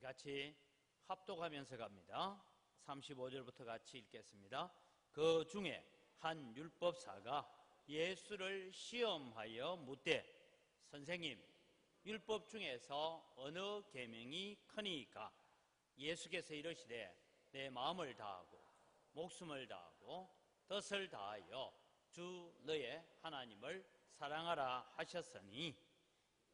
같이 합독하면서 갑니다. 35절부터 같이 읽겠습니다. 그 중에 한 율법사가 예수를 시험하여 묻되 선생님, 율법 중에서 어느 계명이 크니까? 예수께서 이르시되 내 마음을 다하고 목숨을 다하고 뜻을 다하여 주 너의 하나님을 사랑하라 하셨으니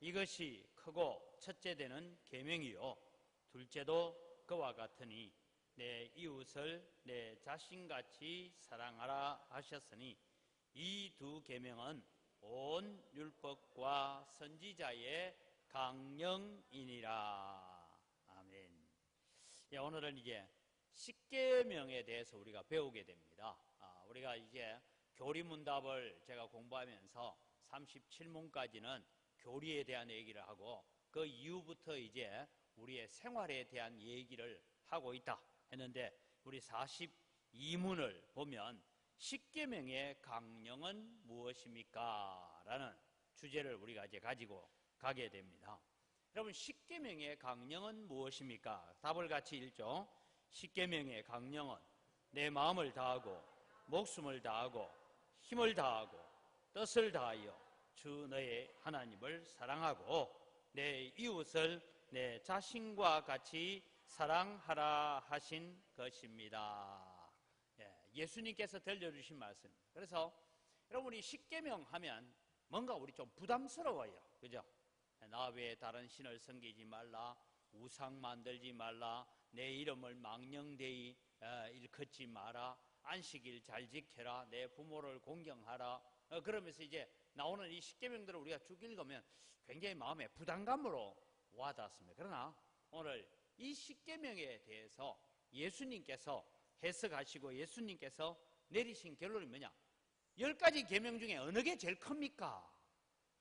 이것이 크고 첫째 되는 계명이요 둘째도 그와 같으니 내 이웃을 내 자신같이 사랑하라 하셨으니 이 두 계명은 온 율법과 선지자의 강령이니라. 아멘. 오늘은 이제 십계명에 대해서 우리가 배우게 됩니다. 우리가 이제 교리문답을 제가 공부하면서 37문까지는 교리에 대한 얘기를 하고 그 이후부터 이제 우리의 생활에 대한 얘기를 하고 있다 했는데 우리 42문을 보면 십계명의 강령은 무엇입니까? 라는 주제를 우리가 이제 가지고 가게 됩니다. 여러분, 십계명의 강령은 무엇입니까? 답을 같이 읽죠. 십계명의 강령은 내 마음을 다하고 목숨을 다하고 힘을 다하고 뜻을 다하여 주 너의 하나님을 사랑하고 내 이웃을 내 자신과 같이 사랑하라 하신 것입니다. 예수님께서 들려주신 말씀. 그래서 여러분이 십계명 하면 뭔가 우리 좀 부담스러워요. 그죠? 나 외에 다른 신을 섬기지 말라, 우상 만들지 말라, 내 이름을 망령되이 일컫지 마라, 안식일 잘 지켜라, 내 부모를 공경하라. 그러면서 이제 나오는 이 십계명들을 우리가 쭉 읽으면 굉장히 마음에 부담감으로 와닿습니다. 그러나 오늘 이 십계명에 대해서 예수님께서 해석하시고 예수님께서 내리신 결론이 뭐냐? 10가지 계명 중에 어느 게 제일 큽니까?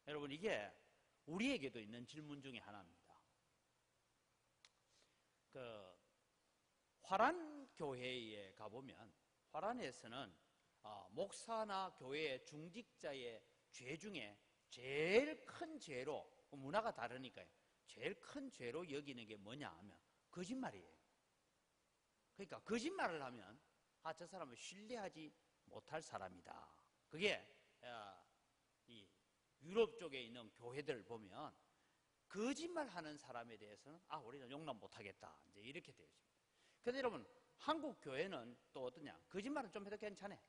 여러분, 이게 우리에게도 있는 질문 중에 하나입니다. 화란 교회에 가보면 화란에서는 목사나 교회의 중직자의 죄 중에 제일 큰 죄로, 문화가 다르니까요, 제일 큰 죄로 여기는 게 뭐냐 하면 거짓말이에요. 그러니까 거짓말을 하면 저 사람은 신뢰하지 못할 사람이다. 그게 이 유럽 쪽에 있는 교회들 보면 거짓말하는 사람에 대해서는 우리는 용납 못하겠다, 이제 이렇게 되어 있습니다. 그런데 여러분, 한국 교회는 또 어떠냐? 거짓말은 좀 해도 괜찮아.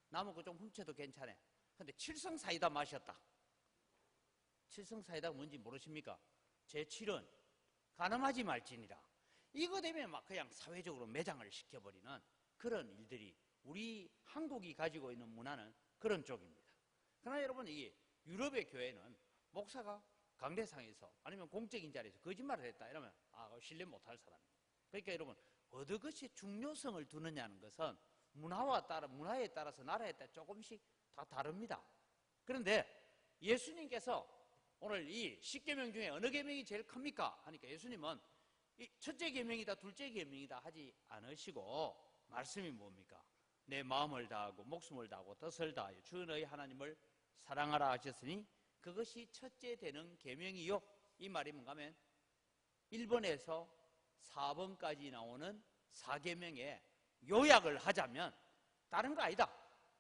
남은 거 좀 훔쳐도 괜찮아. 그런데 칠성사이다 마셨다. 칠성사이다가 뭔지 모르십니까? 제7은 가늠하지 말지니라. 이거 되면 막 그냥 사회적으로 매장을 시켜버리는 그런 일들이 우리 한국이 가지고 있는 문화는 그런 쪽입니다. 그러나 여러분, 이 유럽의 교회는 목사가 강대상에서 아니면 공적인 자리에서 거짓말을 했다 이러면 신뢰 못할 사람입니다. 그러니까 여러분, 어느 것이 중요성을 두느냐는 것은 문화에 따라서 나라에 따라 조금씩 다 다릅니다. 그런데 예수님께서 오늘 이 십계명 중에 어느 계명이 제일 큽니까? 하니까 예수님은 이 첫째 계명이다, 둘째 계명이다 하지 않으시고 말씀이 뭡니까? 내 마음을 다하고 목숨을 다하고 뜻을 다하여 주 너희 하나님을 사랑하라 하셨으니 그것이 첫째 되는 계명이요. 이 말이 뭔가 하면 1번에서 4번까지 나오는 4계명의 요약을 하자면 다른 거 아니다.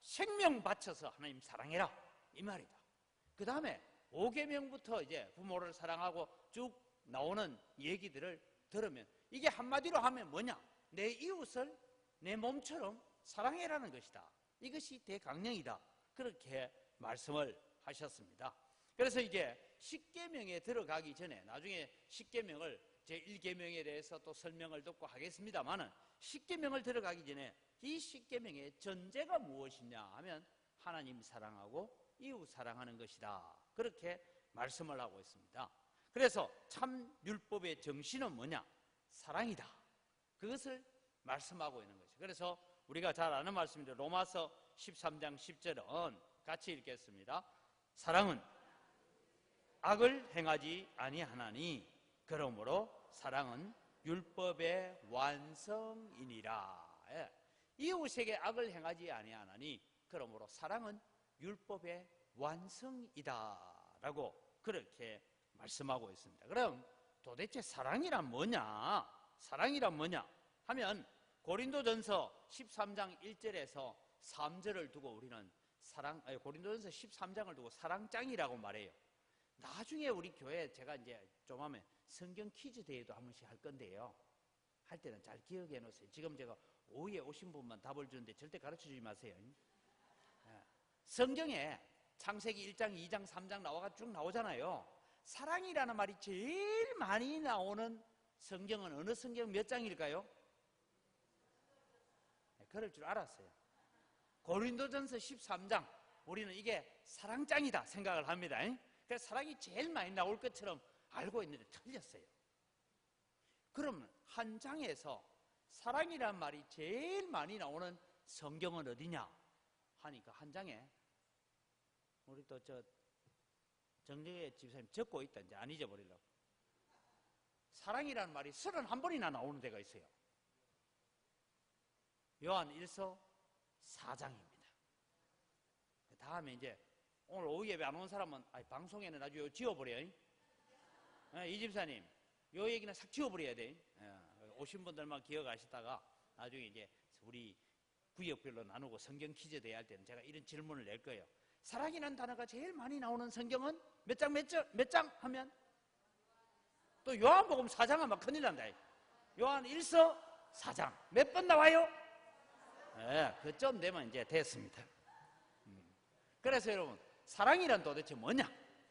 생명 바쳐서 하나님 사랑해라, 이 말이다. 그 다음에 5계명부터 이제 부모를 사랑하고 쭉 나오는 얘기들을 들으면 이게 한마디로 하면 뭐냐? 내 이웃을 내 몸처럼 사랑해라는 것이다. 이것이 대강령이다. 그렇게 말씀을 하셨습니다. 그래서 이제 십계명에 들어가기 전에 나중에 십계명을 제1계명에 대해서 또 설명을 듣고 하겠습니다만은 십계명을 들어가기 전에 이 십계명의 전제가 무엇이냐 하면 하나님 사랑하고 이웃 사랑하는 것이다. 그렇게 말씀을 하고 있습니다. 그래서 참 율법의 정신은 뭐냐? 사랑이다. 그것을 말씀하고 있는 것이죠. 그래서 우리가 잘 아는 말씀인데 로마서 13장 10절은 같이 읽겠습니다. 사랑은 악을 행하지 아니하나니 그러므로 사랑은 율법의 완성이니라. 이웃에게 악을 행하지 아니하나니 그러므로 사랑은 율법의 완성이다 라고 그렇게 말씀하고 있습니다. 그럼 도대체 사랑이란 뭐냐? 사랑이란 뭐냐? 하면 고린도전서 13장 1절에서 3절을 두고 우리는 고린도전서 13장을 두고 사랑장이라고 말해요. 나중에 우리 교회 제가 이제 좀 하면 성경 퀴즈 대회도 한 번씩 할 건데요. 할 때는 잘 기억해 놓으세요. 지금 제가 오후에 오신 분만 답을 주는데 절대 가르쳐 주지 마세요. 성경에 창세기 1장, 2장, 3장 쭉 나오잖아요. 사랑이라는 말이 제일 많이 나오는 성경은 어느 성경 몇 장일까요? 그럴 줄 알았어요. 고린도전서 13장, 우리는 이게 사랑장이다 생각을 합니다. 그래서 사랑이 제일 많이 나올 것처럼 알고 있는데 틀렸어요. 그러면 한 장에서 사랑이란 말이 제일 많이 나오는 성경은 어디냐 하니까 한 장에 우리 또 정정혜 집사님 적고 있다. 이제 안 잊어버리려고. 사랑이라는 말이 31번이나 나오는 데가 있어요. 요한 1서 4장입니다. 다음에 이제 오늘 오후 예배 안 온 사람은 방송에는 나중에 지워버려요. 이 집사님 요 얘기는 싹 지워버려야 돼. 오신 분들만 기억하시다가 나중에 이제 우리 구역별로 나누고 성경 퀴즈 대회 할 때는 제가 이런 질문을 낼 거예요. 사랑이라는 단어가 제일 많이 나오는 성경은 몇 장 하면 또 요한복음 4장 하면 큰일 난다. 요한 1서 4장 몇 번 나와요? 그쯤 되면 이제 됐습니다. 그래서 여러분 사랑이란 도대체 뭐냐?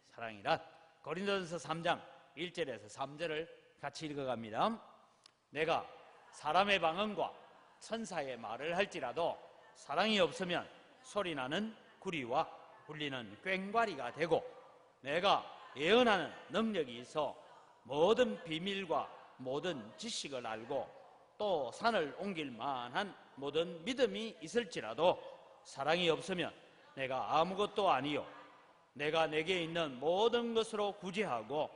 사랑이란 고린도전서 3장 1절에서 3절을 같이 읽어갑니다. 내가 사람의 방언과 천사의 말을 할지라도 사랑이 없으면 소리나는 구리와 울리는 꽹과리가 되고 내가 예언하는 능력이 있어 모든 비밀과 모든 지식을 알고 또 산을 옮길 만한 모든 믿음이 있을지라도 사랑이 없으면 내가 아무것도 아니요 내가 내게 있는 모든 것으로 구제하고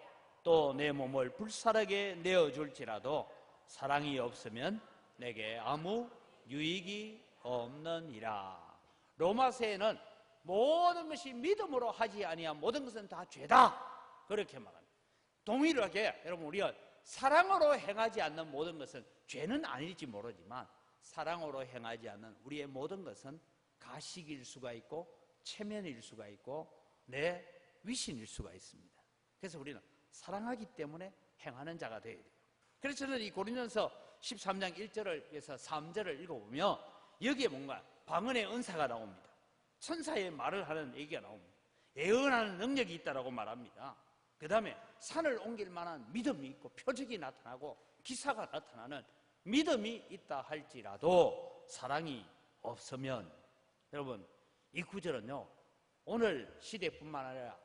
또 내 몸을 불살하게 내어줄지라도 사랑이 없으면 내게 아무 유익이 없느니라. 로마서에는 모든 것이 믿음으로 하지 아니한 모든 것은 다 죄다 그렇게 말합니다. 동일하게 여러분 우리가 사랑으로 행하지 않는 모든 것은 죄는 아닐지 모르지만 사랑으로 행하지 않는 우리의 모든 것은 가식일 수가 있고 체면일 수가 있고 내 위신일 수가 있습니다. 그래서 우리는 사랑하기 때문에 행하는 자가 되어야 돼요. 그래서 저는 이 고린도전서 13장 1절에서 3절을 읽어보면 여기에 뭔가 방언의 은사가 나옵니다. 천사의 말을 하는 얘기가 나옵니다. 예언하는 능력이 있다라고 말합니다. 그 다음에 산을 옮길 만한 믿음이 있고 표적이 나타나고 기사가 나타나는 믿음이 있다 할지라도 사랑이 없으면 여러분 이 구절은요 오늘 시대뿐만 아니라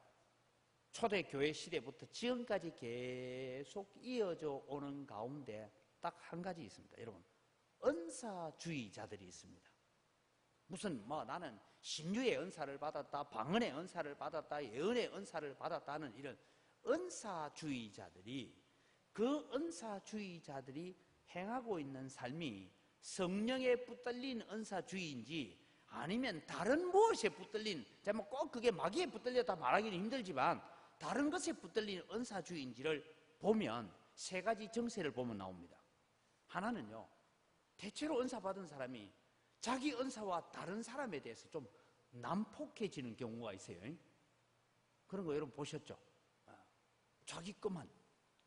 초대교회 시대부터 지금까지 계속 이어져 오는 가운데 딱 한 가지 있습니다. 여러분 은사주의자들이 있습니다. 무슨 나는 신유의 은사를 받았다, 방언의 은사를 받았다, 예언의 은사를 받았다는 이런 은사주의자들이 그 은사주의자들이 행하고 있는 삶이 성령에 붙들린 은사주의인지 아니면 다른 무엇에 붙들린 꼭 그게 마귀에 붙들렸다 말하기는 힘들지만 다른 것에 붙들린 은사주의인지를 보면 세 가지 정세를 보면 나옵니다. 하나는요 대체로 은사 받은 사람이 자기 은사와 다른 사람에 대해서 좀 난폭해지는 경우가 있어요. 그런 거 여러분 보셨죠? 자기 것만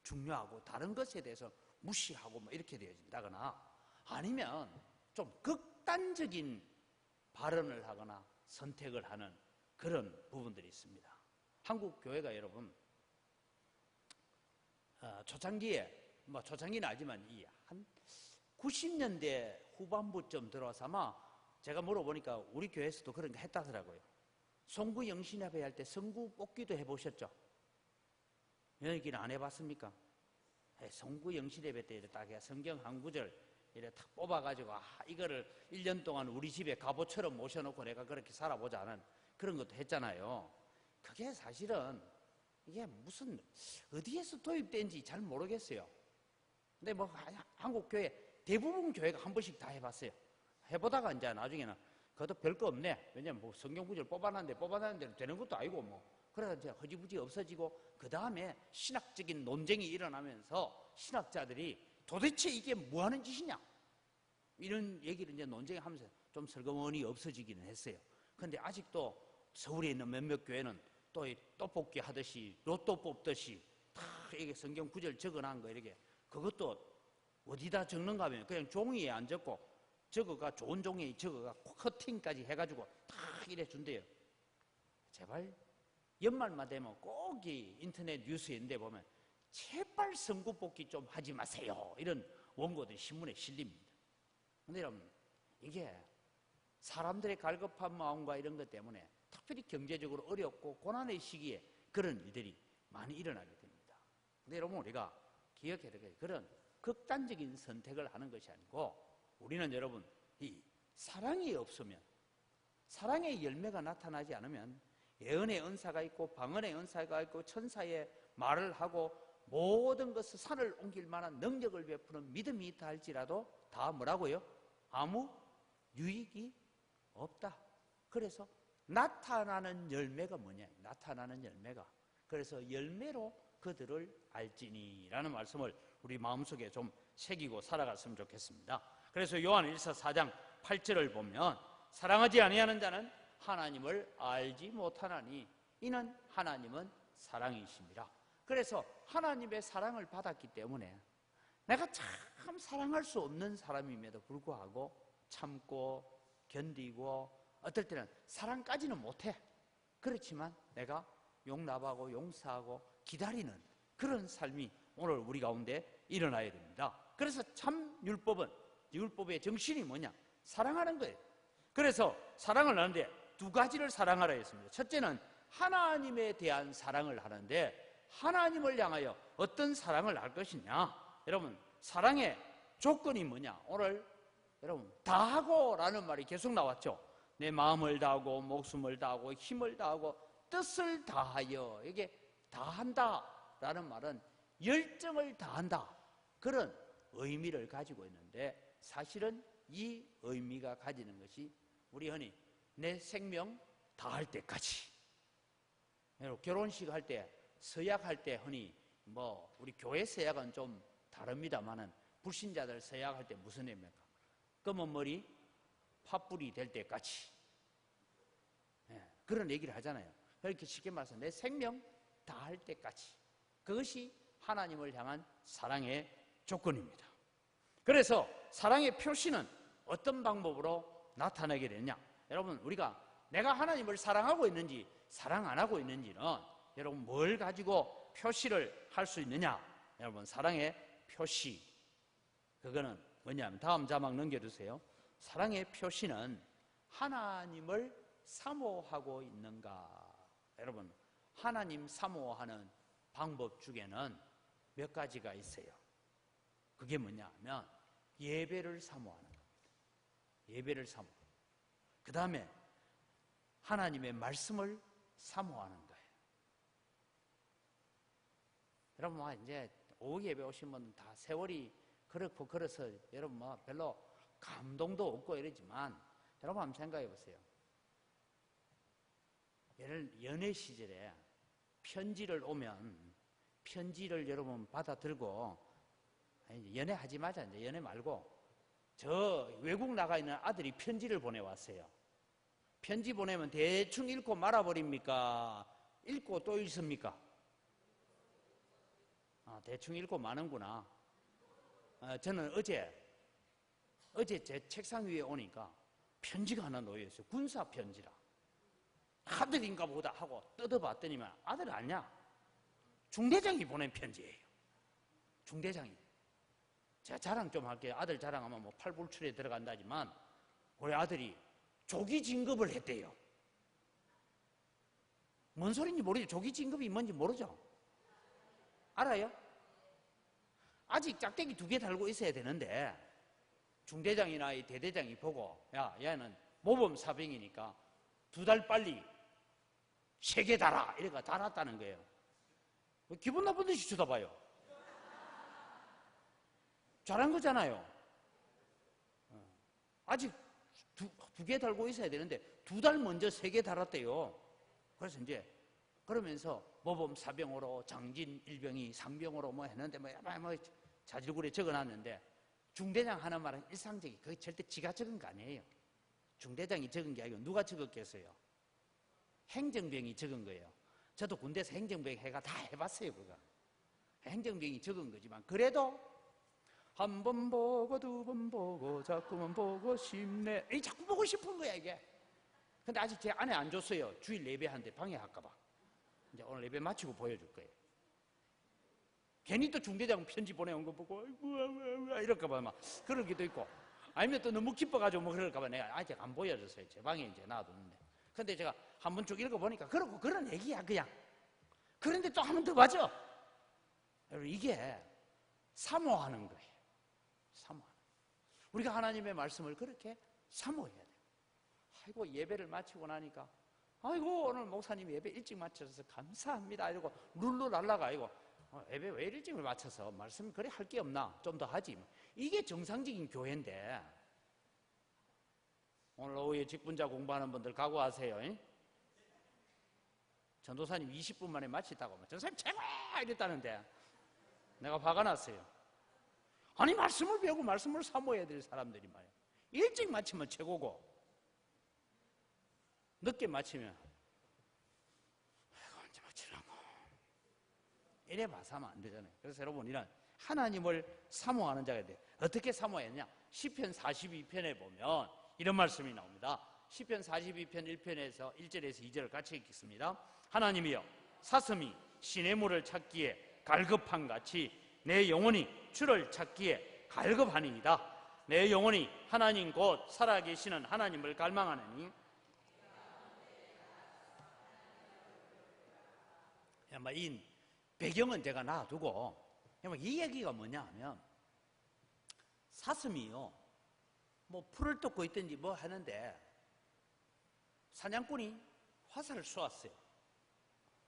중요하고 다른 것에 대해서 무시하고 이렇게 되어진다거나 아니면 좀 극단적인 발언을 하거나 선택을 하는 그런 부분들이 있습니다. 한국 교회가 여러분 초창기에 초창기는 알지만 한 90년대 후반부쯤 들어와서 아마 제가 물어보니까 우리 교회에서도 그런 거 했다더라고요. 송구 영신예배 할 때 성구 뽑기도 해보셨죠? 여기는 안 해봤습니까? 송구 영신예배 때 딱 성경 한 구절 이렇게 탁 뽑아가지고 이거를 1년 동안 우리 집에 갑오처럼 모셔놓고 내가 그렇게 살아보자 하는 그런 것도 했잖아요. 그게 사실은 이게 무슨 어디에서 도입된지 잘 모르겠어요. 근데 한국 교회 대부분 교회가 한 번씩 다 해봤어요. 해보다가 이제 나중에는 그것도 별거 없네. 왜냐면 성경 구절 뽑아놨는데 되는 것도 아니고 그래서 이제 허지부지 없어지고 그 다음에 신학적인 논쟁이 일어나면서 신학자들이 도대체 이게 뭐 하는 짓이냐? 이런 얘기를 이제 논쟁하면서 좀 슬그머니 없어지기는 했어요. 그런데 아직도 서울에 있는 몇몇 교회는 또 떡볶이 하듯이 로또 뽑듯이 다 이게 성경 구절 적어놓은 거 이렇게 그것도 어디다 적는가 하면 그냥 종이에 안 적고 저거가 좋은 종이에 저거가 커팅까지 해가지고 다 이래 준대요. 제발 연말만 되면 꼭 이 인터넷 뉴스인데 보면 제발 선구 뽑기 좀 하지 마세요 이런 원고들이 신문에 실립니다. 근데 여러분 이게 사람들의 갈급한 마음과 이런 것 때문에 특별히 경제적으로 어렵고 고난의 시기에 그런 일들이 많이 일어나게 됩니다. 근데 여러분 우리가 기억해야 될 게 그런 극단적인 선택을 하는 것이 아니고 우리는 여러분 이 사랑이 없으면 사랑의 열매가 나타나지 않으면 예언의 은사가 있고 방언의 은사가 있고 천사의 말을 하고 모든 것을 산을 옮길 만한 능력을 베푸는 믿음이 있다 할지라도 다 뭐라고요? 아무 유익이 없다. 그래서 나타나는 열매가 뭐냐? 나타나는 열매가 그래서 열매로 그들을 알지니라는 말씀을 우리 마음속에 좀 새기고 살아갔으면 좋겠습니다. 그래서 요한 1서 4장 8절을 보면 사랑하지 아니하는 자는 하나님을 알지 못하나니 이는 하나님은 사랑이십니다. 그래서 하나님의 사랑을 받았기 때문에 내가 참 사랑할 수 없는 사람임에도 불구하고 참고 견디고 어떨 때는 사랑까지는 못해. 그렇지만 내가 용납하고 용서하고 기다리는 그런 삶이 오늘 우리 가운데 일어나야 됩니다. 그래서 참 율법의 정신이 뭐냐? 사랑하는 거예요. 그래서 사랑을 하는데 두 가지를 사랑하라 했습니다. 첫째는 하나님에 대한 사랑을 하는데 하나님을 향하여 어떤 사랑을 할 것이냐? 여러분 사랑의 조건이 뭐냐? 오늘 여러분 다하고 라는 말이 계속 나왔죠. 내 마음을 다하고 목숨을 다하고 힘을 다하고 뜻을 다하여 이게 다한다 라는 말은 열정을 다한다 그런 의미를 가지고 있는데 사실은 이 의미가 가지는 것이 우리 흔히 내 생명 다할 때까지 결혼식 할 때 서약할 때 흔히 뭐 우리 교회 서약은 좀 다릅니다만은 불신자들 서약할 때 무슨 의미입니까? 검은 머리 팥불이 될 때까지 그런 얘기를 하잖아요. 그렇게 쉽게 말해서 내 생명 다할 때까지 그것이 하나님을 향한 사랑의 조건입니다. 그래서 사랑의 표시는 어떤 방법으로 나타나게 되느냐? 여러분 우리가 내가 하나님을 사랑하고 있는지 사랑 안 하고 있는지는 여러분 뭘 가지고 표시를 할 수 있느냐? 여러분 사랑의 표시 그거는 뭐냐면 다음 자막 넘겨주세요. 사랑의 표시는 하나님을 사모하고 있는가? 여러분 하나님 사모하는 방법 중에는 몇 가지가 있어요. 그게 뭐냐 하면 예배를 사모하는 겁니다. 예배를 사모. 그 다음에 하나님의 말씀을 사모하는 거예요. 여러분 이제 오후 예배 오신 분은 다 세월이 그렇고 그래서 여러분 별로 감동도 없고 이러지만 여러분 한번 생각해 보세요. 연애 시절에 편지를 오면 편지를 여러분 받아 들고 연애하지 마자 이제 연애 말고 저 외국 나가 있는 아들이 편지를 보내왔어요. 편지 보내면 대충 읽고 말아버립니까? 읽고 또 읽습니까? 대충 읽고 마는구나. 저는 어제 제 책상 위에 오니까 편지가 하나 놓여있어요. 군사 편지라. 아들인가 보다 하고 뜯어봤더니만 아들 아니야. 중대장이 보낸 편지예요. 중대장이. 제가 자랑 좀 할게요. 아들 자랑하면 뭐 팔불출에 들어간다지만 우리 아들이 조기 진급을 했대요. 뭔 소리인지 모르죠. 조기 진급이 뭔지 모르죠. 알아요? 아직 짝대기 2개 달고 있어야 되는데 중대장이나 이 대대장이 보고 야 얘는 모범 사병이니까 2달 빨리 3개 달아 이래가 달았다는 거예요. 기분 나쁜 듯이 쳐다봐요. 잘한 거잖아요. 아직 2개 달고 있어야 되는데 2달 먼저 3개 달았대요. 그래서 이제 그러면서 모범 사병으로 장진 일병이 상병으로 뭐 했는데 뭐 자질구레 적어놨는데 중대장 하는 말은 일상적이 그게 절대 지가 적은 거 아니에요. 중대장이 적은 게 아니고 누가 적었겠어요? 행정병이 적은 거예요. 저도 군대에서 행정병 해가 다 해봤어요. 그거 행정병이 적은 거지만 그래도 한 번 보고 두 번 보고 자꾸만 보고 싶네. 이 자꾸 보고 싶은 거야 이게. 근데 아직 제 아내 안 줬어요. 주일 예배하는데 방해할까봐. 이제 오늘 예배 마치고 보여줄 거예요. 괜히 또 중대장 편지 보내온 거 보고 아이고 이럴까봐 막 그러기도 있고, 아니면 또 너무 기뻐가지고 뭐 그럴까봐 내가 아직 안 보여줬어요. 제 방에 이제 놔뒀는데. 근데 제가 한 번 쭉 읽어보니까 그러고 그런 얘기야 그냥. 그런데 또 한 번 더 봐줘. 여러분 이게 사모하는 거예요. 사모하는. 우리가 하나님의 말씀을 그렇게 사모해야 돼요. 아이고 예배를 마치고 나니까 아이고 오늘 목사님 예배 일찍 마쳐서 감사합니다 이러고 룰루랄라가 아니고 예배 왜 일찍을 마쳐서 말씀 그래 할 게 없나 좀 더 하지. 이게 정상적인 교회인데. 오늘 오후에 직분자 공부하는 분들 각오하세요. 전도사님 20분 만에 마치다고 전도사님 최고 이랬다는데 내가 화가 났어요. 아니 말씀을 배우고 말씀을 사모해야 될 사람들이 말이야. 일찍 마치면 최고고 늦게 마치면 언제 마치려고 이래 봐서 하면 안 되잖아요. 그래서 여러분 이런 하나님을 사모하는 자가 돼요. 어떻게 사모했냐? 시편 42편에 보면 이런 말씀이 나옵니다. 시편 42편 1편에서 1절에서 2절을 같이 읽겠습니다. 하나님이여 사슴이 시냇물을 찾기에 갈급한 같이 내 영혼이 주를 찾기에 갈급하니이다. 내 영혼이 하나님 곧 살아계시는 하나님을 갈망하느니. 이 배경은 제가 놔두고 이 얘기가 뭐냐 하면 사슴이요 뭐 풀을 뜯고 있든지 뭐 하는데 사냥꾼이 화살을 쏘았어요.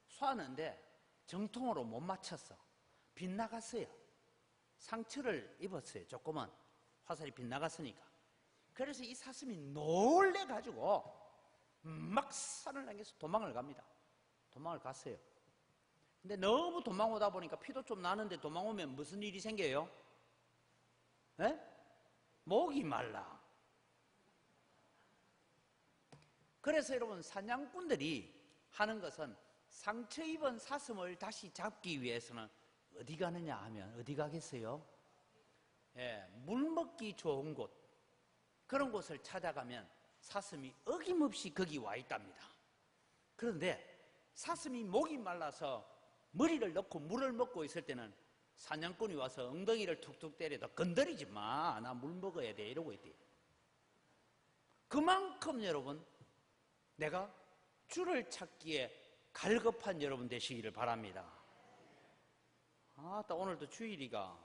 쏘았는데 정통으로 못 맞췄어. 빗나갔어요. 상처를 입었어요. 조그만 화살이 빗나갔으니까. 그래서 이 사슴이 놀래가지고 막 산을 향해서 도망을 갑니다. 도망을 갔어요. 근데 너무 도망오다 보니까 피도 좀 나는데 도망오면 무슨 일이 생겨요? 에? 목이 말라. 그래서 여러분 사냥꾼들이 하는 것은 상처 입은 사슴을 다시 잡기 위해서는 어디 가느냐 하면 어디 가겠어요? 물 먹기 좋은 곳, 그런 곳을 찾아가면 사슴이 어김없이 거기 와 있답니다. 그런데 사슴이 목이 말라서 머리를 넣고 물을 먹고 있을 때는 사냥꾼이 와서 엉덩이를 툭툭 때려도 건드리지 마, 나 물 먹어야 돼 이러고 있대요. 그만큼 여러분 내가 주를 찾기에 갈급한 여러분 되시기를 바랍니다. 또 오늘도 주일이가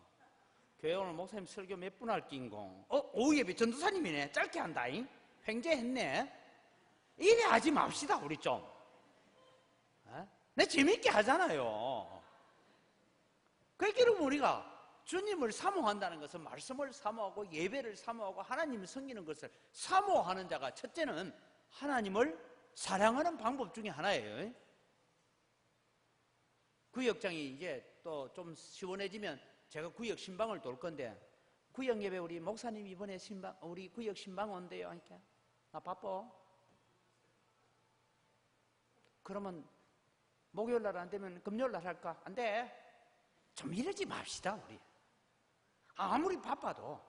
교회 오늘 목사님 설교 몇 분 할 낀공. 오후 예배 전도사님이네. 짧게 한다잉. 횡재했네. 이래 하지 맙시다 우리 좀. 내 재밌게 하잖아요. 그러니까 여러분 우리가 주님을 사모한다는 것은 말씀을 사모하고 예배를 사모하고 하나님을 섬기는 것을 사모하는 자가 첫째는 하나님을 사랑하는 방법 중에 하나예요. 구역장이 이제 또 좀 시원해지면 제가 구역 신방을 돌 건데, 구역 예배 우리 목사님 이번에 신방, 우리 구역 신방 온대요. 그러니까 나 바빠. 그러면 목요일 날 안 되면 금요일 날 할까? 안 돼. 좀 이러지 맙시다 우리. 아무리 바빠도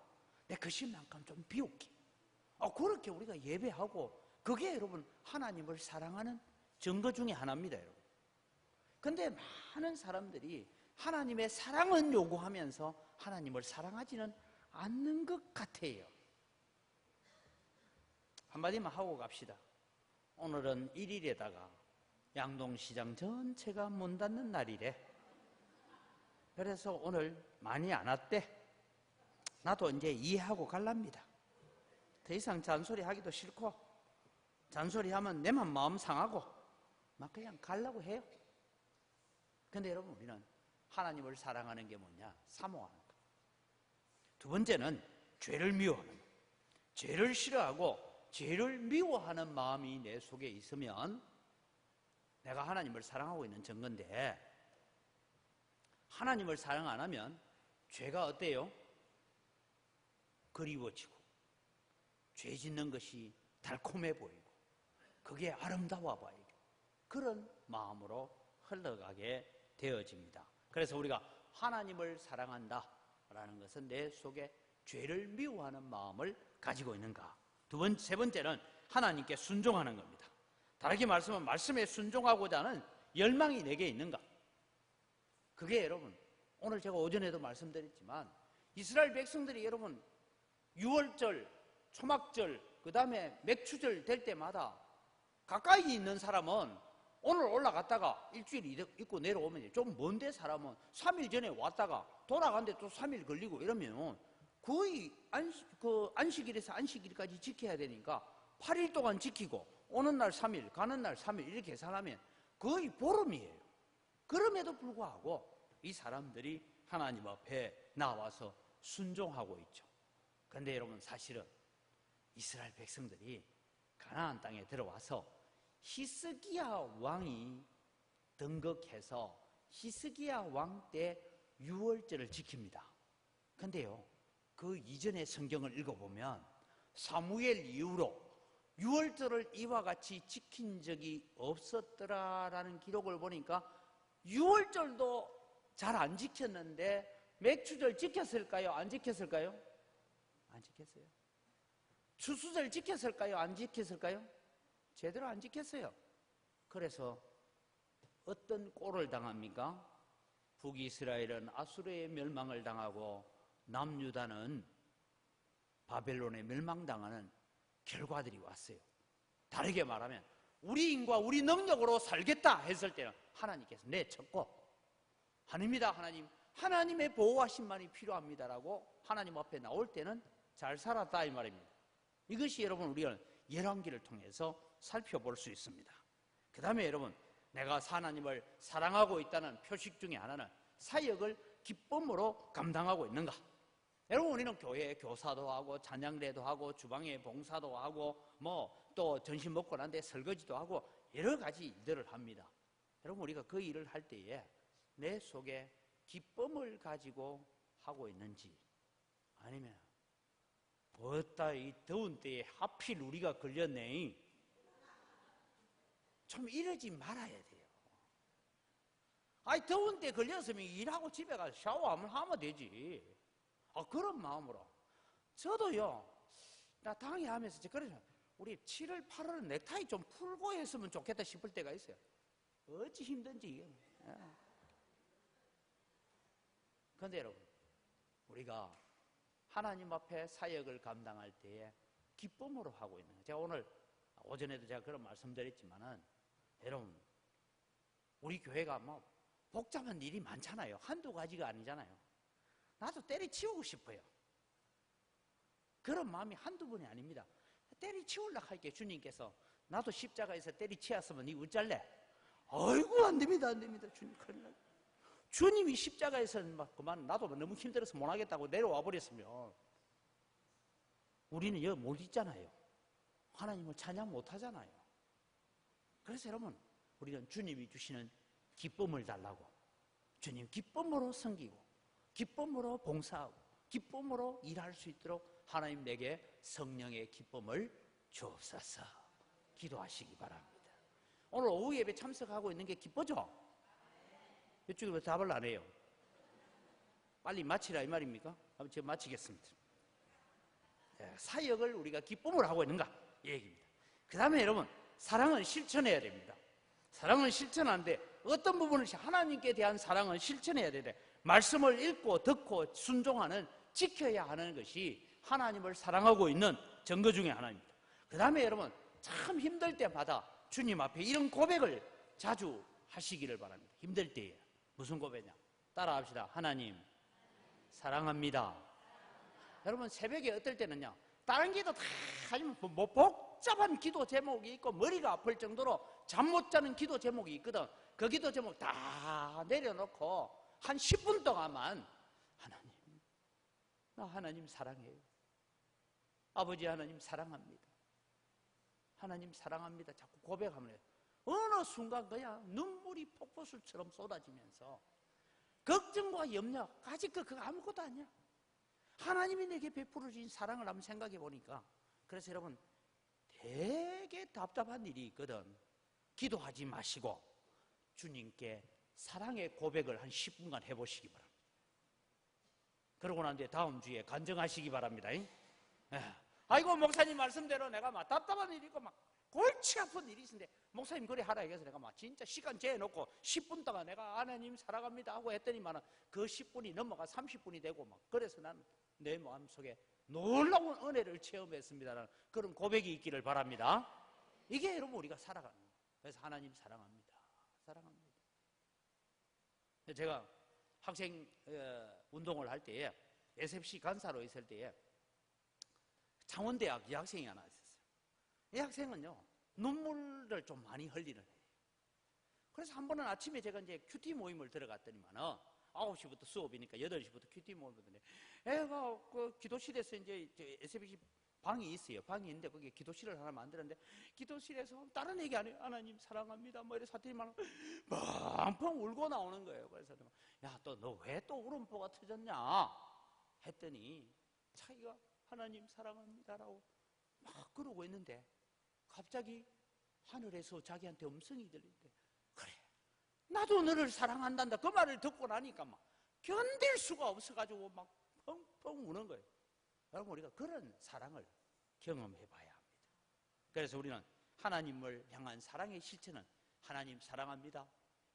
내 그 시간만큼 좀 비울게. 그렇게 우리가 예배하고, 그게 여러분 하나님을 사랑하는 증거 중에 하나입니다 여러분. 근데 많은 사람들이 하나님의 사랑은 요구하면서 하나님을 사랑하지는 않는 것 같아요. 한마디만 하고 갑시다. 오늘은 1일에다가 양동시장 전체가 문 닫는 날이래. 그래서 오늘 많이 안 왔대. 나도 이제 이해하고 갈랍니다. 더 이상 잔소리 하기도 싫고, 잔소리하면 내만 마음 상하고 막 그냥 가려고 해요. 근데 여러분 우리는 하나님을 사랑하는 게 뭐냐? 사모하는 거. 두 번째는 죄를 미워하는 거. 죄를 싫어하고 죄를 미워하는 마음이 내 속에 있으면 내가 하나님을 사랑하고 있는 증거인데, 하나님을 사랑 안 하면 죄가 어때요? 그리워지고 죄 짓는 것이 달콤해 보이고 그게 아름다워 보이고 그런 마음으로 흘러가게 되어집니다. 그래서 우리가 하나님을 사랑한다라는 것은 내 속에 죄를 미워하는 마음을 가지고 있는가. 세 번째는 하나님께 순종하는 겁니다. 다르게 말씀하면 말씀에 순종하고자 하는 열망이 내게 있는가. 그게 여러분, 오늘 제가 오전에도 말씀드렸지만 이스라엘 백성들이 여러분 6월절, 초막절, 그 다음에 맥추절 될 때마다 가까이 있는 사람은 오늘 올라갔다가 일주일 있고 내려오면, 좀 먼데 사람은 3일 전에 왔다가 돌아가는데 또 3일 걸리고 이러면 거의 안식일에서 안식일까지 지켜야 되니까 8일 동안 지키고 오는 날 3일, 가는 날 3일 이렇게 계산하면 거의 보름이에요. 그럼에도 불구하고 이 사람들이 하나님 앞에 나와서 순종하고 있죠. 그런데 여러분, 사실은 이스라엘 백성들이 가나안 땅에 들어와서 히스기야 왕이 등극해서 히스기야 왕 때 유월절을 지킵니다. 근데요, 그 이전의 성경을 읽어보면 사무엘 이후로 유월절을 이와 같이 지킨 적이 없었더라라는 기록을 보니까 유월절도 잘 안 지켰는데 맥추절 지켰을까요? 안 지켰을까요? 안 지켰어요. 추수절 지켰을까요? 안 지켰을까요? 제대로 안 지켰어요. 그래서 어떤 꼴을 당합니까? 북이스라엘은 아수르의 멸망을 당하고 남유다는 바벨론에 멸망당하는 결과들이 왔어요. 다르게 말하면 우리 힘과 우리 능력으로 살겠다 했을 때는 하나님께서 내쳤고, 아닙니다 하나님, 하나님의 보호하심만이 필요합니다라고 하나님 앞에 나올 때는 잘 살았다 이 말입니다. 이것이 여러분 우리가 열왕기를 통해서 살펴볼 수 있습니다. 그 다음에 여러분, 내가 하나님을 사랑하고 있다는 표식 중에 하나는 사역을 기쁨으로 감당하고 있는가. 여러분, 우리는 교회에 교사도 하고 찬양대도 하고 주방에 봉사도 하고 또 점심 먹고 난 뒤에 설거지도 하고 여러 가지 일들을 합니다. 여러분, 우리가 그 일을 할 때에 내 속에 기쁨을 가지고 하고 있는지, 아니면 어따 이 더운 때에 하필 우리가 걸렸네, 좀 이러지 말아야 돼요. 아니, 더운 때 걸렸으면 일하고 집에 가서 샤워하면 되지. 그런 마음으로. 저도요, 나 당회하면서 그래서 우리 7월, 8월은 넥타이 좀 풀고 했으면 좋겠다 싶을 때가 있어요. 어찌 힘든지. 그런데 여러분, 우리가 하나님 앞에 사역을 감당할 때에 기쁨으로 하고 있는 거예요. 제가 오늘 오전에도 제가 그런 말씀드렸지만은, 여러분, 우리 교회가 복잡한 일이 많잖아요. 한두 가지가 아니잖아요. 나도 때려치우고 싶어요. 그런 마음이 한두 번이 아닙니다. 때려치우려고 할게. 주님께서 나도 십자가에서 때려치웠으면 니 어쩔래? 아이고, 안 됩니다, 안 됩니다. 주님, 큰일 나. 주님이 십자가에서 그만 나도 너무 힘들어서 못 하겠다고 내려와 버렸으면 우리는 여기 못 있잖아요. 하나님을 찬양 못 하잖아요. 그래서 여러분, 우리는 주님이 주시는 기쁨을 달라고, 주님 기쁨으로 섬기고 기쁨으로 봉사하고 기쁨으로 일할 수 있도록 하나님 내게 성령의 기쁨을 주옵소서 기도하시기 바랍니다. 오늘 오후 예배 참석하고 있는 게 기쁘죠? 이쪽에 왜 답을 안 해요? 빨리 마치라 이 말입니까? 그럼 제가 마치겠습니다. 사역을 우리가 기쁨으로 하고 있는가? 이 얘기입니다. 그 다음에 여러분, 사랑은 실천해야 됩니다. 사랑은 실천하는데 어떤 부분을, 하나님께 대한 사랑은 실천해야 되는데, 말씀을 읽고 듣고 순종하는, 지켜야 하는 것이 하나님을 사랑하고 있는 증거 중에 하나입니다. 그 다음에 여러분, 참 힘들 때마다 주님 앞에 이런 고백을 자주 하시기를 바랍니다. 힘들 때에 무슨 고백이냐? 따라합시다. 하나님 사랑합니다. 여러분, 새벽에 어떨 때는요, 다른 기도 다 하지만 복잡한 기도 제목이 있고 머리가 아플 정도로 잠 못 자는 기도 제목이 있거든. 그 기도 제목 다 내려놓고 한 10분 동안만 하나님, 나 하나님 사랑해요. 아버지 하나님 사랑합니다. 하나님 사랑합니다. 자꾸 고백하면 해요. 어느 순간 그냥 눈물이 폭포수처럼 쏟아지면서 걱정과 염려, 아직 그거 아무것도 아니야. 하나님이 내게 베풀어 주신 사랑을 한번 생각해 보니까, 그래서 여러분 되게 답답한 일이 있거든. 기도하지 마시고 주님께 사랑의 고백을 한 10분간 해보시기 바랍니다. 그러고 난 뒤에 다음 주에 간증하시기 바랍니다. 아이고 목사님 말씀대로 내가 막 답답한 일이 있고 막 골치 아픈 일이 있는데 목사님 그래 하라 해서 내가 막 진짜 시간 재놓고 10분 동안 내가 하나님 사랑합니다 하고 했더니만 그 10분이 넘어가 30분이 되고 막, 그래서 나는 내 마음속에 놀라운 은혜를 체험했습니다라는 그런 고백이 있기를 바랍니다. 이게 여러분 우리가 살아가는 거예요. 그래서 하나님 사랑합니다. 사랑합니다. 제가 학생 운동을 할 때에 SFC 간사로 있을 때에 창원대학 여학생이 하나 있었어요. 이 학생은요 눈물을 좀 많이 흘리는 애예요. 그래서 한 번은 아침에 제가 이제 큐티 모임을 들어갔더니만은 9시부터 수업이니까 8시부터 큐티 모임을 들었는데 애가 그 기도실에서 이제 SFC 방이 있어요. 방이 있는데 거기에 기도실을 하나 만들었는데 기도실에서 다른 얘기 안 해요. 하나님 사랑합니다 뭐 이래서 하더니만 펑펑 울고 나오는 거예요. 그래서 야, 또 너 왜 또 울음보가 터졌냐 했더니 자기가 하나님 사랑합니다라고 막 그러고 있는데 갑자기 하늘에서 자기한테 음성이 들리는데, 그래 나도 너를 사랑한단다 그 말을 듣고 나니까 막 견딜 수가 없어가지고 막 펑펑 우는 거예요. 여러분 우리가 그런 사랑을 경험해 봐야 합니다. 그래서 우리는 하나님을 향한 사랑의 실체는 하나님 사랑합니다,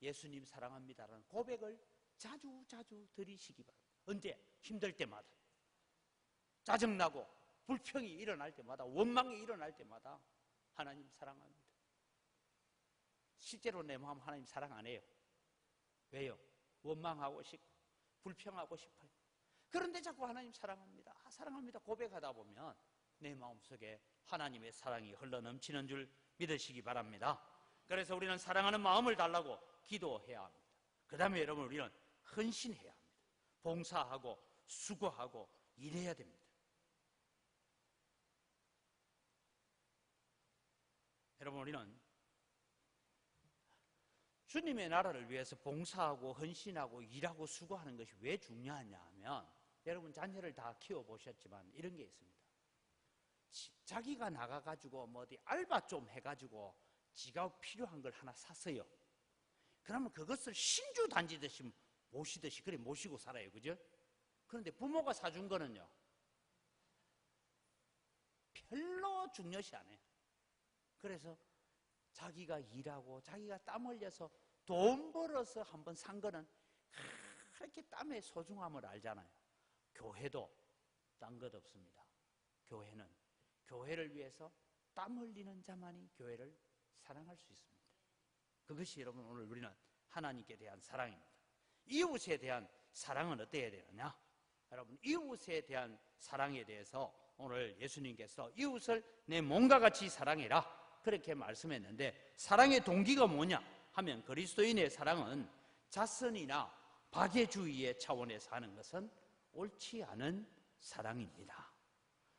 예수님 사랑합니다라는 고백을 자주 드리시기 바랍니다. 언제? 힘들 때마다, 짜증나고 불평이 일어날 때마다, 원망이 일어날 때마다 하나님 사랑합니다. 실제로 내 마음 하나님 사랑 안 해요. 왜요? 원망하고 싶고 불평하고 싶어요. 그런데 자꾸 하나님 사랑합니다, 사랑합니다 고백하다 보면 내 마음속에 하나님의 사랑이 흘러넘치는 줄 믿으시기 바랍니다. 그래서 우리는 사랑하는 마음을 달라고 기도해야 합니다. 그 다음에 여러분 우리는 헌신해야 합니다. 봉사하고 수고하고 일해야 됩니다. 여러분 우리는 주님의 나라를 위해서 봉사하고 헌신하고 일하고 수고하는 것이 왜 중요하냐 하면, 여러분 자녀를 다 키워보셨지만 이런 게 있습니다. 자기가 나가가지고 뭐 어디 알바 좀 해가지고 지가 필요한 걸 하나 샀어요. 그러면 그것을 신주단지듯이 모시듯이 그래 모시고 살아요. 그죠? 그런데 부모가 사준 거는요 별로 중요시 안 해요. 그래서 자기가 일하고 자기가 땀 흘려서 돈 벌어서 한번 산 거는 그렇게 땀의 소중함을 알잖아요. 교회도 딴 것 없습니다. 교회는 교회를 위해서 땀 흘리는 자만이 교회를 사랑할 수 있습니다. 그것이 여러분 오늘 우리는 하나님께 대한 사랑입니다. 이웃에 대한 사랑은 어때야 되느냐? 여러분 이웃에 대한 사랑에 대해서 오늘 예수님께서 이웃을 내 몸과 같이 사랑해라 그렇게 말씀했는데, 사랑의 동기가 뭐냐 하면 그리스도인의 사랑은 자선이나 박애주의의 차원에서 하는 것은 옳지 않은 사랑입니다.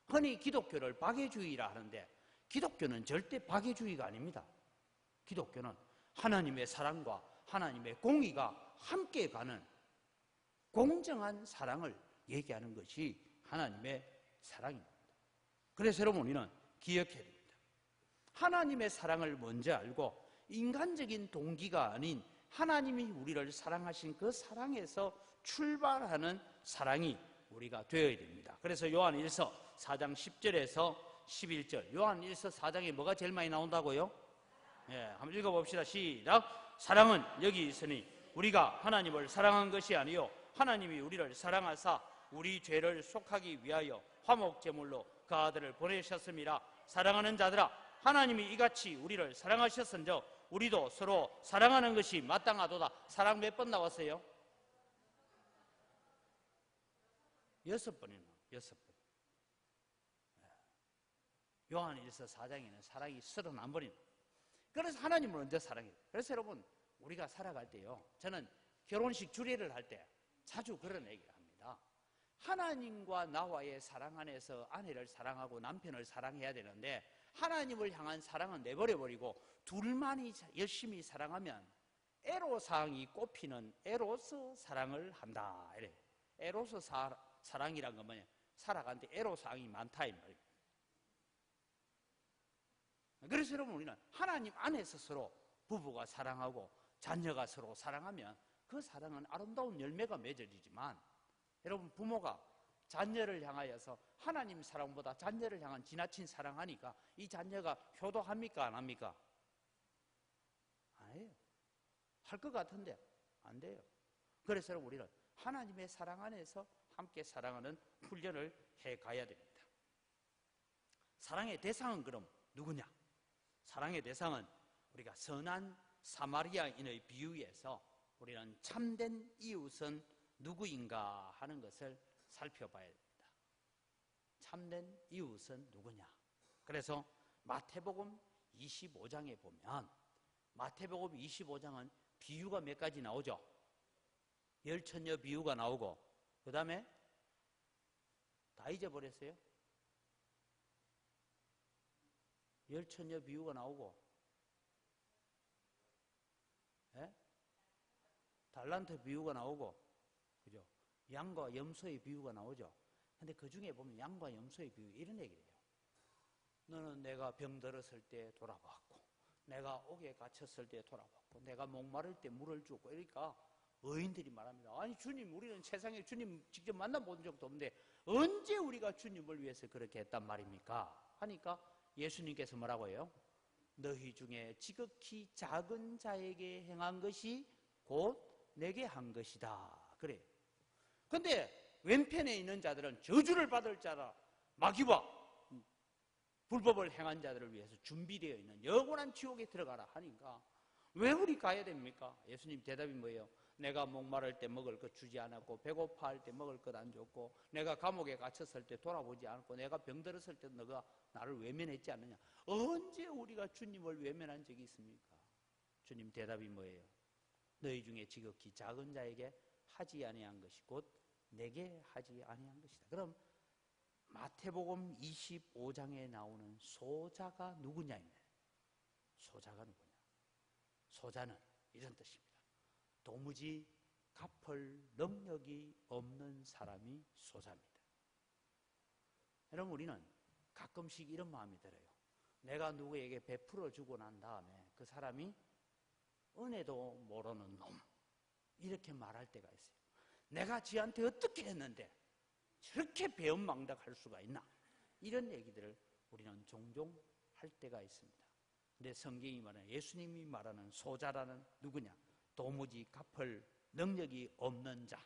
흔히 기독교를 박애주의라 하는데 기독교는 절대 박애주의가 아닙니다. 기독교는 하나님의 사랑과 하나님의 공의가 함께 가는 공정한 사랑을 얘기하는 것이 하나님의 사랑입니다. 그래서 여러분 우리는 기억해야 됩니다. 하나님의 사랑을 먼저 알고 인간적인 동기가 아닌 하나님이 우리를 사랑하신 그 사랑에서 출발하는 사랑이 우리가 되어야 됩니다. 그래서 요한 1서 4장 10절에서 11절, 요한 1서 4장에 뭐가 제일 많이 나온다고요? 예, 한번 읽어봅시다. 시작. 사랑은 여기 있으니 우리가 하나님을 사랑한 것이 아니요 하나님이 우리를 사랑하사 우리 죄를 속하기 위하여 화목제물로 그 아들을 보내셨음이라. 사랑하는 자들아, 하나님이 이같이 우리를 사랑하셨은즉 우리도 서로 사랑하는 것이 마땅하도다. 사랑 몇 번 나왔어요? 6번이나 6번. 요한 1서 4장에는 사랑이 31번이나. 그래서 하나님을 언제 사랑해요? 그래서 여러분 우리가 살아갈 때요, 저는 결혼식 주례를 할 때 자주 그런 얘기를 합니다. 하나님과 나와의 사랑 안에서 아내를 사랑하고 남편을 사랑해야 되는데 하나님을 향한 사랑은 내버려버리고 둘만이 열심히 사랑하면 애로사항이 꼽히는 에로스 사랑을 한다. 이래. 에로스 사랑이란 건 뭐냐? 살아가는데 애로사항이 많다 이 말이에요. 그래서 여러분 우리는 하나님 안에서 서로 부부가 사랑하고 자녀가 서로 사랑하면 그 사랑은 아름다운 열매가 맺어지지만 여러분 부모가 자녀를 향하여서 하나님 사랑보다 자녀를 향한 지나친 사랑하니까 이 자녀가 효도합니까 안 합니까? 안 해요. 할 것 같은데 안 돼요. 그래서 여러분 우리는 하나님의 사랑 안에서 함께 사랑하는 훈련을 해가야 됩니다. 사랑의 대상은 그럼 누구냐? 사랑의 대상은 우리가 선한 사마리아인의 비유에서 우리는 참된 이웃은 누구인가 하는 것을 살펴봐야 됩니다. 참된 이웃은 누구냐? 그래서 마태복음 25장에 보면 마태복음 25장은 비유가 몇 가지 나오죠? 열처녀 비유가 나오고 그 다음에 다 잊어버렸어요? 열처녀 비유가 나오고 예? 달란트 비유가 나오고 그죠? 양과 염소의 비유가 나오죠. 근데 그 중에 보면 양과 염소의 비유 이런 얘기를 해요. 너는 내가 병들었을 때 돌아봤고 내가 옥에 갇혔을 때 돌아봤고 내가 목마를 때 물을 주고 그러니까 의인들이 말합니다. 아니 주님 우리는 세상에 주님 직접 만나본 적도 없는데 언제 우리가 주님을 위해서 그렇게 했단 말입니까? 하니까 예수님께서 뭐라고 해요? 너희 중에 지극히 작은 자에게 행한 것이 곧 내게 한 것이다. 그래요. 근데 왼편에 있는 자들은 저주를 받을 자라 마귀와 불법을 행한 자들을 위해서 준비되어 있는 영원한 지옥에 들어가라 하니까 왜 우리 가야 됩니까? 예수님 대답이 뭐예요? 내가 목마를 때 먹을 것 주지 않았고 배고파할 때 먹을 것 안 줬고 내가 감옥에 갇혔을 때 돌아보지 않았고 내가 병들었을 때 너가 나를 외면했지 않느냐. 언제 우리가 주님을 외면한 적이 있습니까? 주님 대답이 뭐예요? 너희 중에 지극히 작은 자에게 하지 아니한 것이 곧 내게 하지 아니한 것이다. 그럼 마태복음 25장에 나오는 소자가 누구냐입니다. 소자가 누구냐? 소자는 이런 뜻입니다. 도무지 갚을 능력이 없는 사람이 소자입니다. 여러분 우리는 가끔씩 이런 마음이 들어요. 내가 누구에게 베풀어 주고 난 다음에 그 사람이 은혜도 모르는 놈 이렇게 말할 때가 있어요. 내가 지한테 어떻게 했는데 저렇게 배은망덕할 수가 있나? 이런 얘기들을 우리는 종종 할 때가 있습니다. 근데 성경이 말하는 예수님이 말하는 소자라는 누구냐? 도무지 갚을 능력이 없는 자.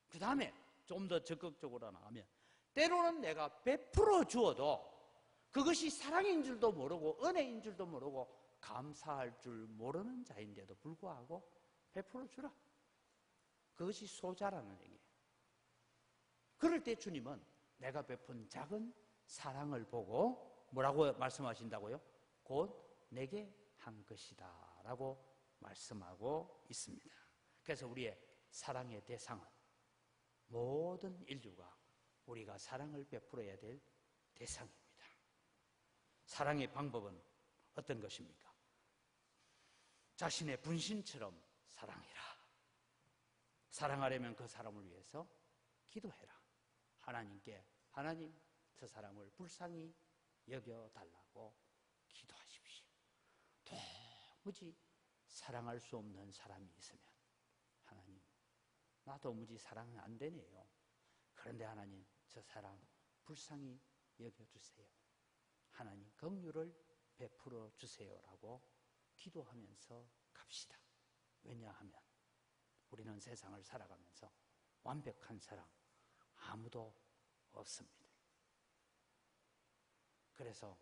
그 다음에 좀 더 적극적으로 나가면 때로는 내가 베풀어 주어도 그것이 사랑인 줄도 모르고 은혜인 줄도 모르고 감사할 줄 모르는 자인데도 불구하고 베풀어 주라. 그것이 소자라는 얘기예요. 그럴 때 주님은 내가 베푼 작은 사랑을 보고 뭐라고 말씀하신다고요? 곧 내게 한 것이다 라고 말씀하고 있습니다. 그래서 우리의 사랑의 대상은 모든 인류가 우리가 사랑을 베풀어야 될 대상입니다. 사랑의 방법은 어떤 것입니까? 자신의 분신처럼 사랑해라. 사랑하려면 그 사람을 위해서 기도해라. 하나님께 하나님 저 사람을 불쌍히 여겨달라고 기도하십시오. 도무지 사랑할 수 없는 사람이 있으면 하나님 나 도무지 사랑이 안 되네요. 그런데 하나님 저 사람 불쌍히 여겨주세요. 하나님 긍휼을 베풀어 주세요라고 기도하면서 갑시다. 왜냐하면 우리는 세상을 살아가면서 완벽한 사람 아무도 없습니다. 그래서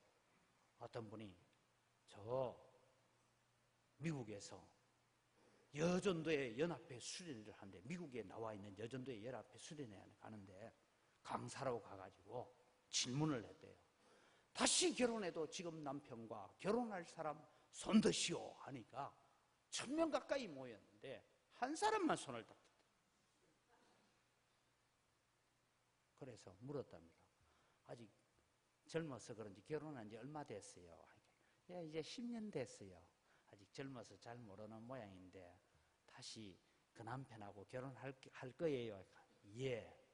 어떤 분이 저 미국에서 여전도의 연합회 수련회를 하는데 미국에 나와 있는 여전도의 연합회 수련회에 가는데 강사로 가가지고 질문을 했대요. 다시 결혼해도 지금 남편과 결혼할 사람 손드시오 하니까 1000명 가까이 모였는데 한 사람만 손을 딱 들었대요. 그래서 물었답니다. 아직 젊어서 그런지 결혼한 지 얼마 됐어요? 예, 이제 10년 됐어요. 아직 젊어서 잘 모르는 모양인데 다시 그 남편하고 결혼할 거예요. 예.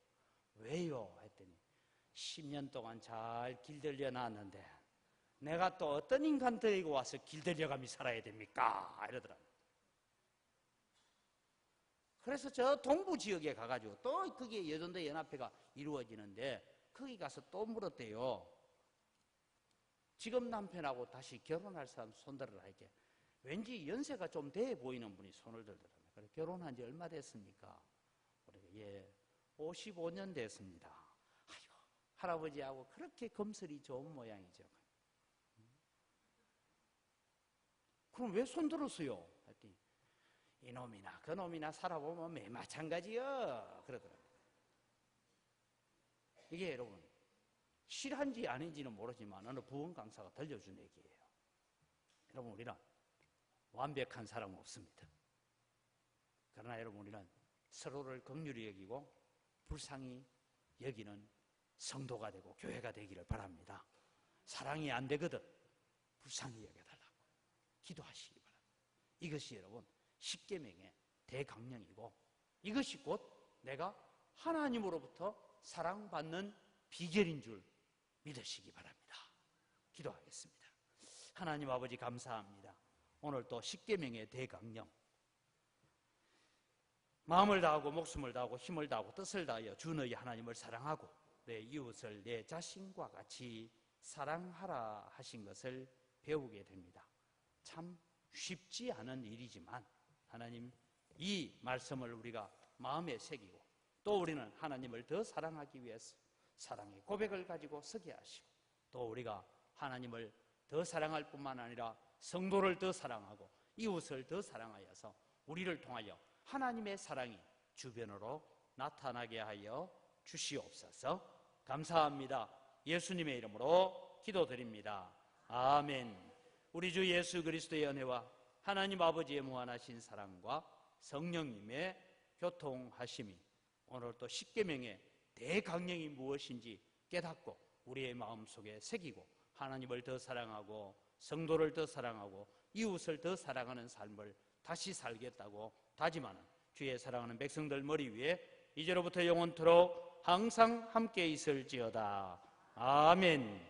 왜요? 했더니 10년 동안 잘 길들여 놨는데 내가 또 어떤 인간 데리고 와서 길들여가며 살아야 됩니까? 이러더라고요. 그래서 저 동부 지역에 가가지고 또 그게 여전대 연합회가 이루어지는데 거기 가서 또 물었대요. 지금 남편하고 다시 결혼할 사람 손들어라 이게 왠지 연세가 좀 돼 보이는 분이 손을 들더라고요. 그래 결혼한 지 얼마 됐습니까? 그래 예 55년 됐습니다. 아이고 할아버지하고 그렇게 검설이 좋은 모양이죠. 그럼 왜 손들었어요? 했더니 이놈이나 그놈이나 살아보면 매 마찬가지요. 그러더라고요. 이게 여러분 실한지 아닌지는 모르지만 어느 부원 강사가 들려준 얘기예요. 여러분 우리는 완벽한 사람은 없습니다. 그러나 여러분 우리는 서로를 긍휼히 여기고 불쌍히 여기는 성도가 되고 교회가 되기를 바랍니다. 사랑이 안 되거든 불쌍히 여겨달라고 기도하시기 바랍니다. 이것이 여러분 십계명의 대강령이고 이것이 곧 내가 하나님으로부터 사랑받는 비결인 줄 믿으시기 바랍니다. 기도하겠습니다. 하나님 아버지 감사합니다. 오늘 또 십계명의 대강령 마음을 다하고 목숨을 다하고 힘을 다하고 뜻을 다하여 주 너희 하나님을 사랑하고 내 이웃을 내 자신과 같이 사랑하라 하신 것을 배우게 됩니다. 참 쉽지 않은 일이지만 하나님 이 말씀을 우리가 마음에 새기고 또 우리는 하나님을 더 사랑하기 위해서 사랑의 고백을 가지고 서게 하시고 또 우리가 하나님을 더 사랑할 뿐만 아니라 성도를 더 사랑하고 이웃을 더 사랑하여서 우리를 통하여 하나님의 사랑이 주변으로 나타나게 하여 주시옵소서. 감사합니다. 예수님의 이름으로 기도드립니다. 아멘. 우리 주 예수 그리스도의 은혜와 하나님 아버지의 무한하신 사랑과 성령님의 교통하심이 오늘 또 십계명의 대강령이 무엇인지 깨닫고 우리의 마음속에 새기고 하나님을 더 사랑하고 성도를 더 사랑하고 이웃을 더 사랑하는 삶을 다시 살겠다고 다짐하는 주의 사랑하는 백성들 머리 위에 이제로부터 영원토록 항상 함께 있을지어다. 아멘.